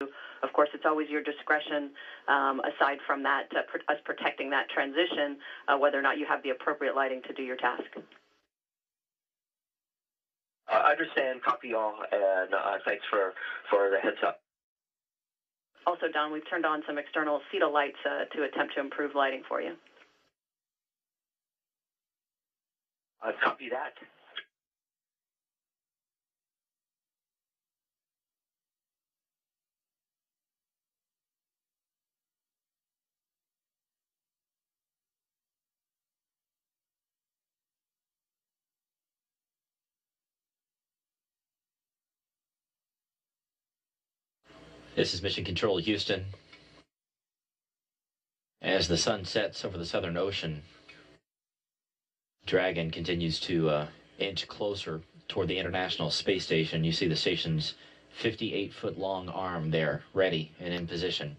Of course, it's always your discretion, aside from that, us protecting that transition, whether or not you have the appropriate lighting to do your task. Understand, copy all, and thanks for the heads up. Also, Don, we've turned on some external CETA lights to attempt to improve lighting for you. Copy that. This is Mission Control Houston. As the sun sets over the Southern Ocean, Dragon continues to inch closer toward the International Space Station. You see the station's 58-foot-long arm there, ready and in position.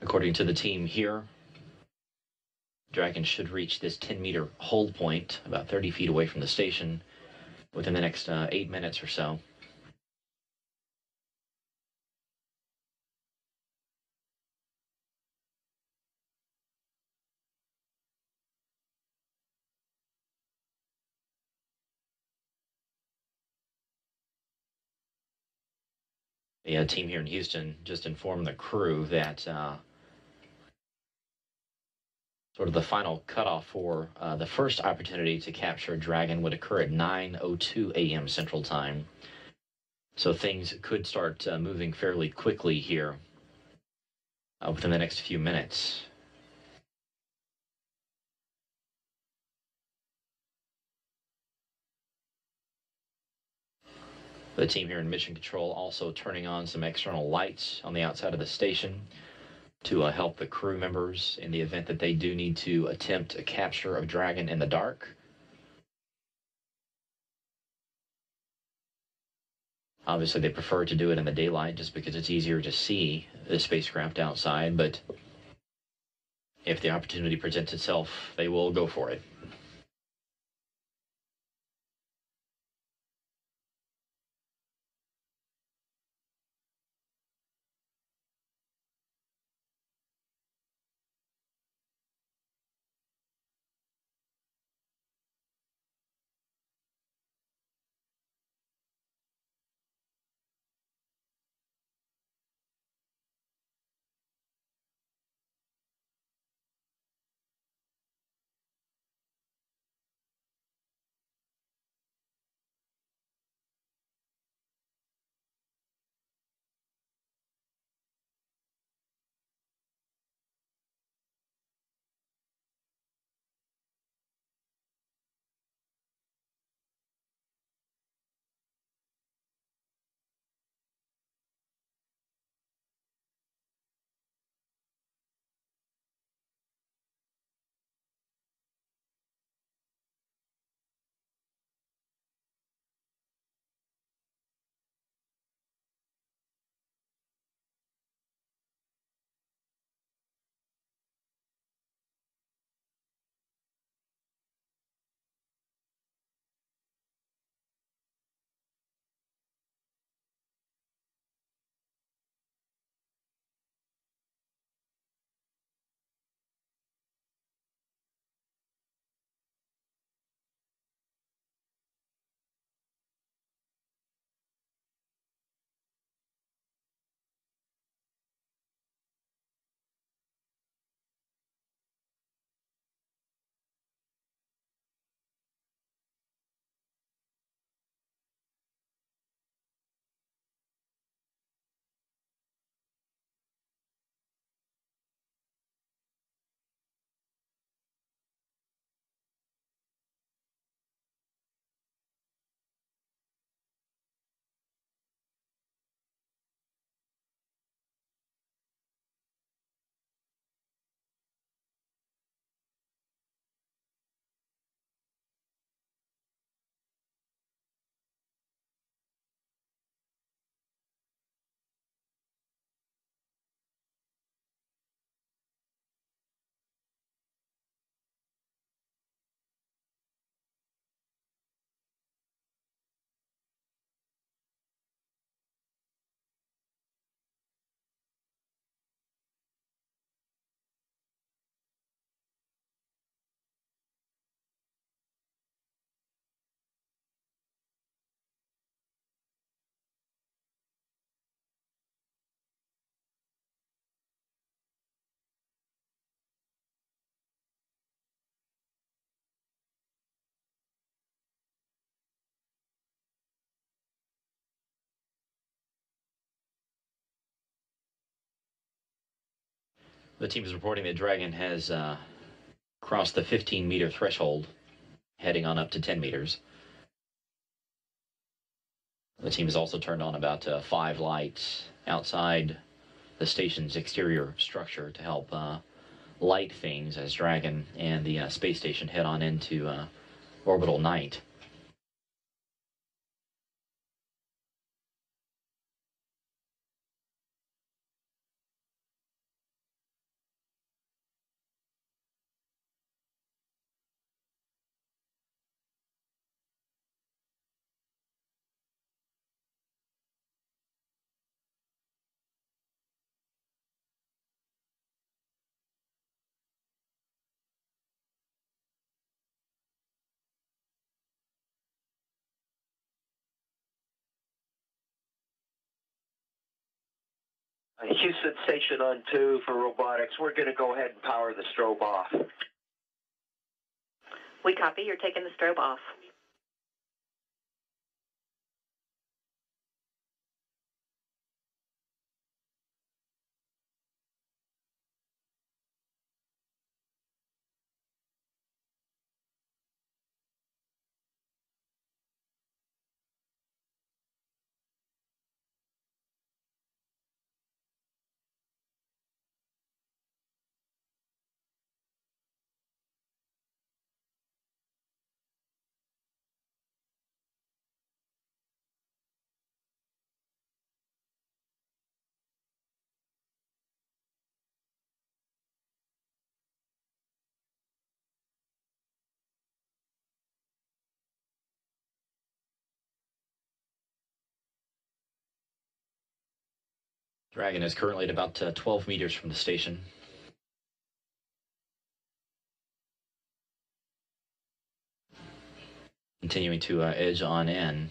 According to the team here, Dragon should reach this 10-meter hold point about 30 feet away from the station within the next 8 minutes or so. The team here in Houston just informed the crew that sort of the final cutoff for the first opportunity to capture Dragon would occur at 9:02 a.m. Central Time. So things could start moving fairly quickly here within the next few minutes. The team here in Mission Control also turning on some external lights on the outside of the station to help the crew members in the event that they do need to attempt a capture of Dragon in the dark. Obviously, they prefer to do it in the daylight just because it's easier to see the spacecraft outside, but if the opportunity presents itself, they will go for it. The team is reporting that Dragon has crossed the 15-meter threshold, heading on up to 10 meters. The team has also turned on about 5 lights outside the station's exterior structure to help light things as Dragon and the space station head on into orbital night. Houston Station on 2 for robotics. We're going to go ahead and power the strobe off. We copy. You're taking the strobe off. Dragon is currently at about 12 meters from the station. Continuing to edge on in.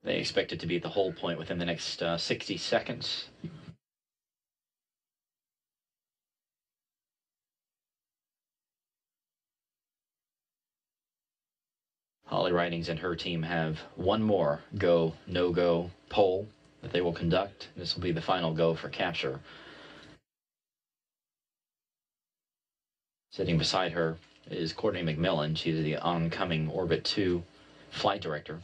They expect it to be at the hold point within the next 60 seconds. Holly Ridings and her team have one more go, no-go poll that they will conduct. This will be the final go for capture. Sitting beside her is Courtney McMillan. She's the oncoming Orbit 2 flight director.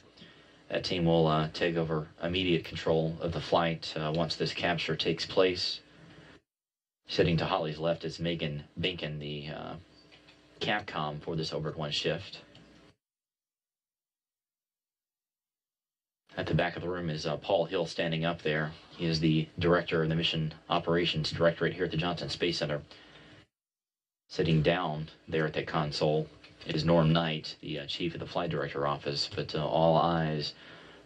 That team will take over immediate control of the flight once this capture takes place. Sitting to Holly's left is Megan Binkin, the Capcom for this Orbit 1 shift. At the back of the room is Paul Hill standing up there. He is the director of the Mission Operations Directorate here at the Johnson Space Center. Sitting down there at that console is Norm Knight, the chief of the flight director office. But all eyes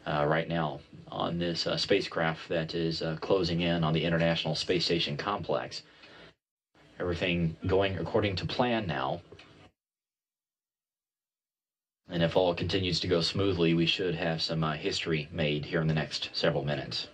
right now on this spacecraft that is closing in on the International Space Station complex. Everything going according to plan now. And if all continues to go smoothly, we should have some history made here in the next several minutes.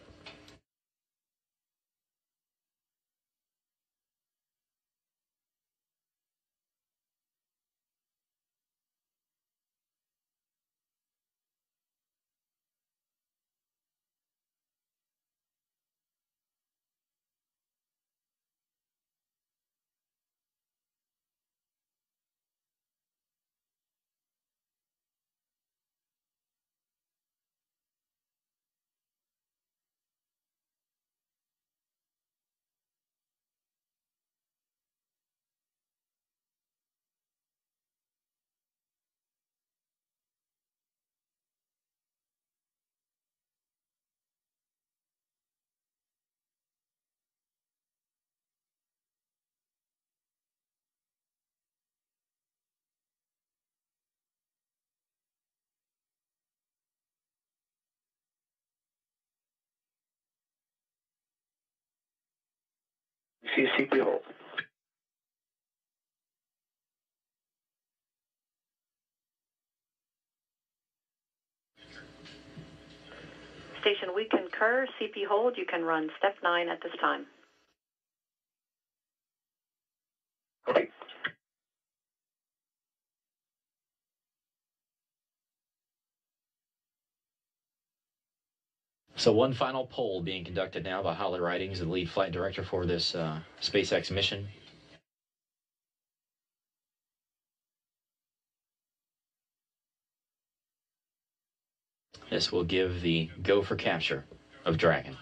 CCP hold. Station, we concur. CP hold. You can run step 9 at this time. Okay. So one final poll being conducted now by Holly Ridings, the lead flight director for this SpaceX mission. This will give the go for capture of Dragon.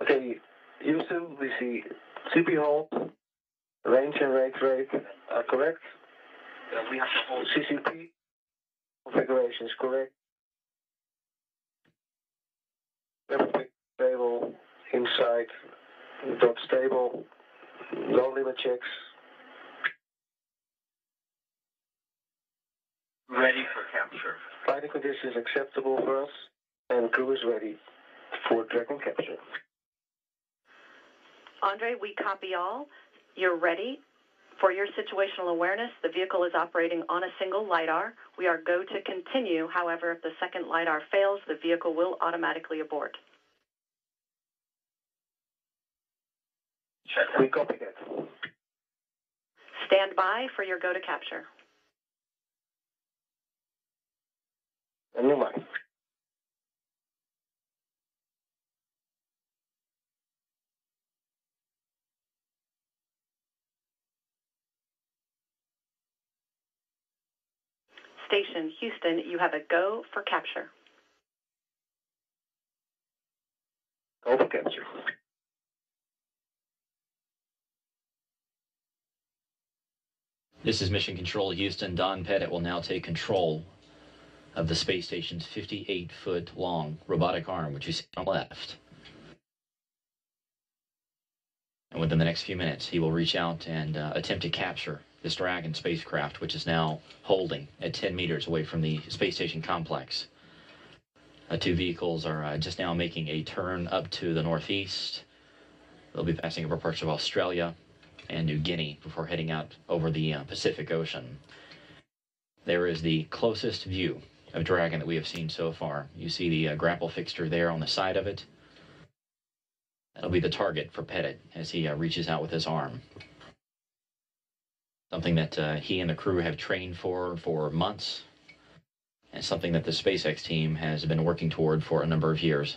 Okay, Houston, we see CP hold, range and rate are correct. We have the whole CCP configuration is correct. Everything stable, inside, dot stable, low limit checks. Ready for capture. Flight conditions acceptable for us, and crew is ready for Dragon capture. Andre, we copy all. You're ready. For your situational awareness, the vehicle is operating on a single LiDAR. We are go to continue. However, if the second LiDAR fails, the vehicle will automatically abort. We copy that. Stand by for your go to capture. And you're mine. Station Houston, you have a go for capture. Go for capture. This is Mission Control Houston. Don Pettit will now take control of the space station's 58-foot long robotic arm, which you see on the left. And within the next few minutes, he will reach out and attempt to capture this Dragon spacecraft, which is now holding at 10 meters away from the space station complex. Two vehicles are just now making a turn up to the northeast. They'll be passing over parts of Australia and New Guinea before heading out over the Pacific Ocean. There is the closest view of Dragon that we have seen so far. You see the grapple fixture there on the side of it. That'll be the target for Pettit as he reaches out with his arm. Something that he and the crew have trained for months, and something that the SpaceX team has been working toward for a number of years.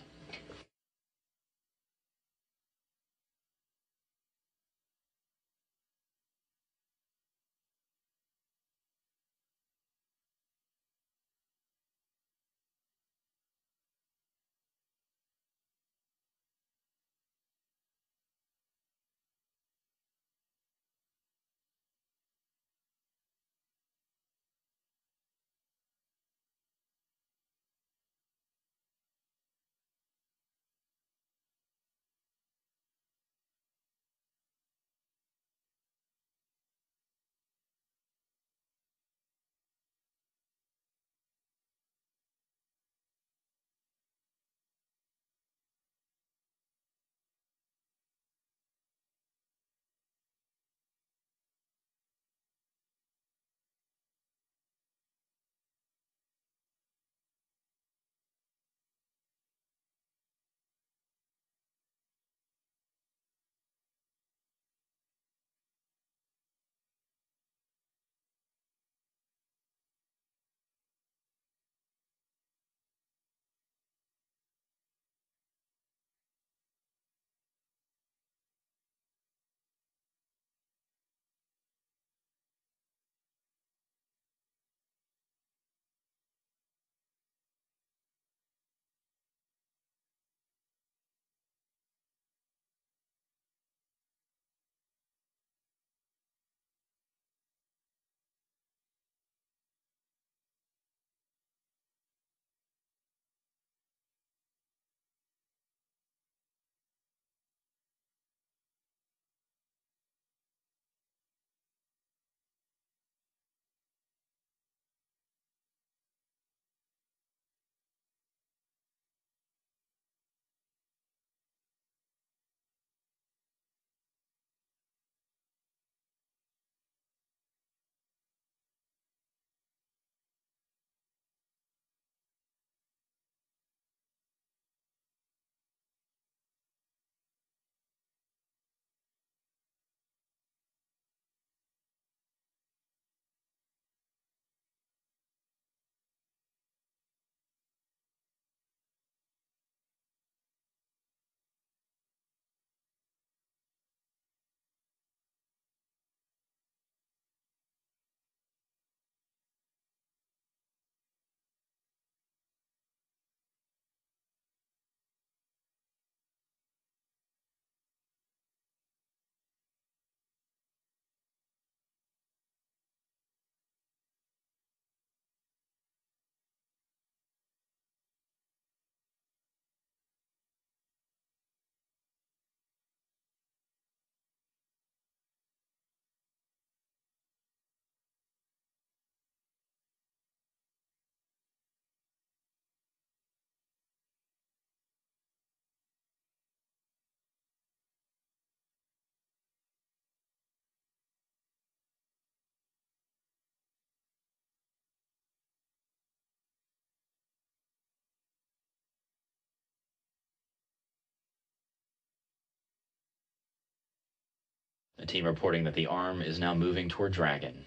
A team reporting that the arm is now moving toward Dragon.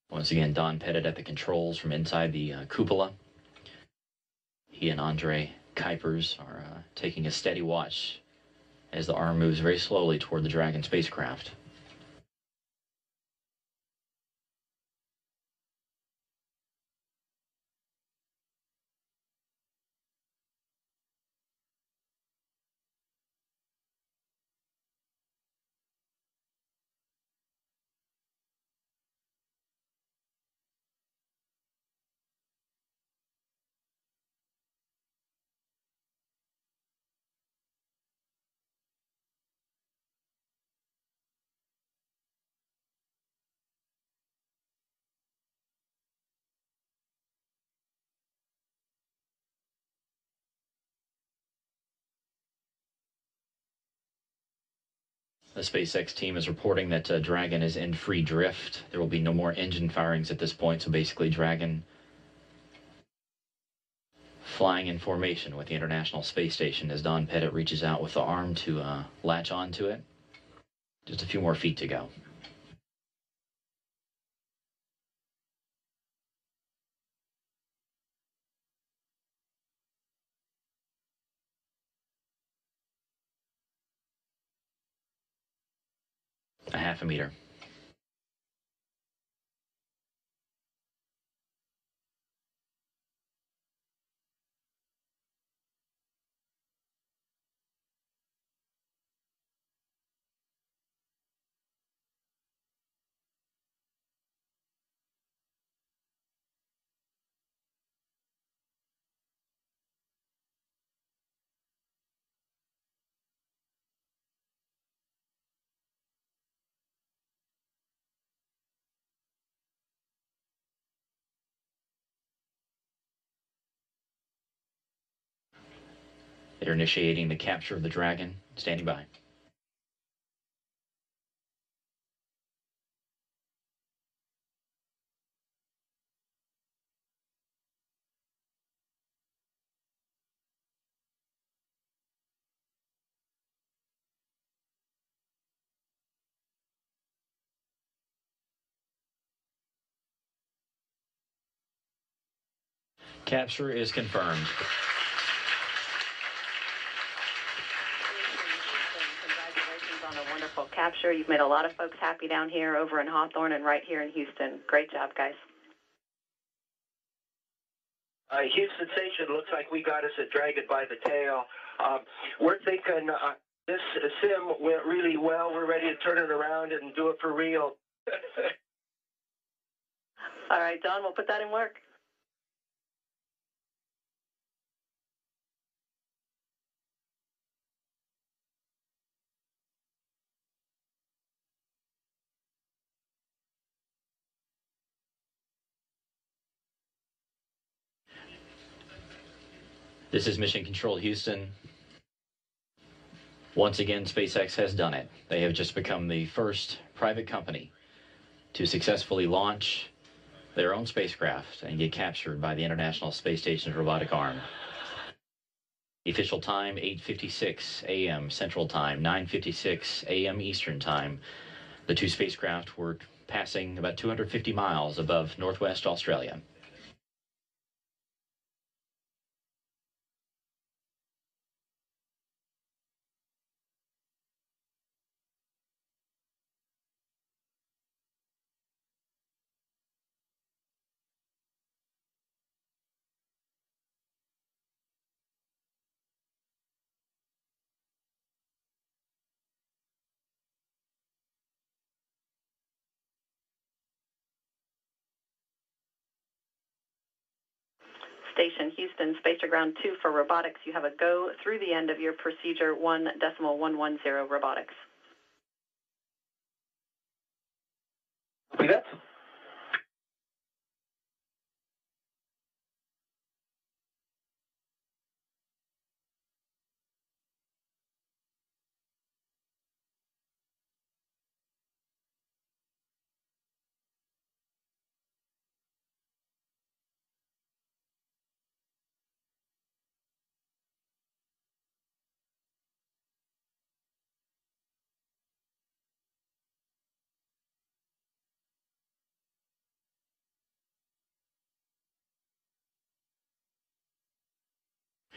Once again, Don Pettit at the controls from inside the cupola. He and Andre Kuipers are taking a steady watch as the arm moves very slowly toward the Dragon spacecraft. The SpaceX team is reporting that Dragon is in free drift. There will be no more engine firings at this point, so basically Dragon flying in formation with the International Space Station as Don Pettit reaches out with the arm to latch onto it. Just a few more feet to go. A half a meter. They're initiating the capture of the Dragon. Standing by. Capture is confirmed. Congratulations on a wonderful capture. You've made a lot of folks happy down here over in Hawthorne and right here in Houston. Great job, guys. Houston Station, looks like we got us at Dragon by the tail. We're thinking this sim went really well. We're ready to turn it around and do it for real. All right, Don, we'll put that in work. This is Mission Control Houston. Once again, SpaceX has done it. They have just become the first private company to successfully launch their own spacecraft and get captured by the International Space Station's robotic arm. The official time, 8:56 a.m. Central Time, 9:56 a.m. Eastern Time. The two spacecraft were passing about 250 miles above northwest Australia. Station Houston, Space to Ground 2 for robotics. You have a go through the end of your procedure 1.110 robotics. Copy that.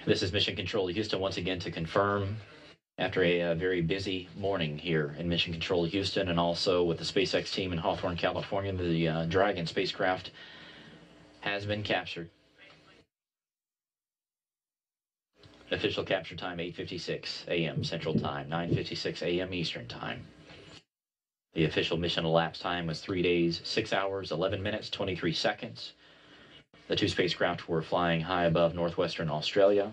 This is Mission Control Houston once again to confirm, after a very busy morning here in Mission Control Houston and also with the SpaceX team in Hawthorne, California, the Dragon spacecraft has been captured. Official capture time 8:56 a.m. Central Time, 9:56 a.m. Eastern Time. The official mission elapsed time was 3 days, 6 hours, 11 minutes, 23 seconds. The two spacecraft were flying high above northwestern Australia.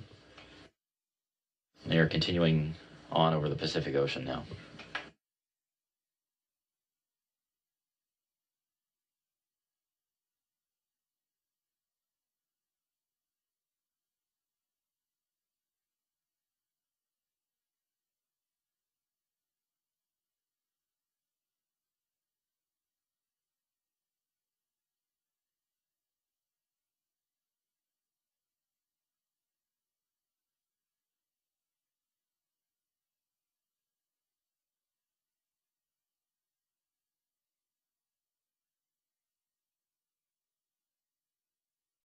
They are continuing on over the Pacific Ocean now.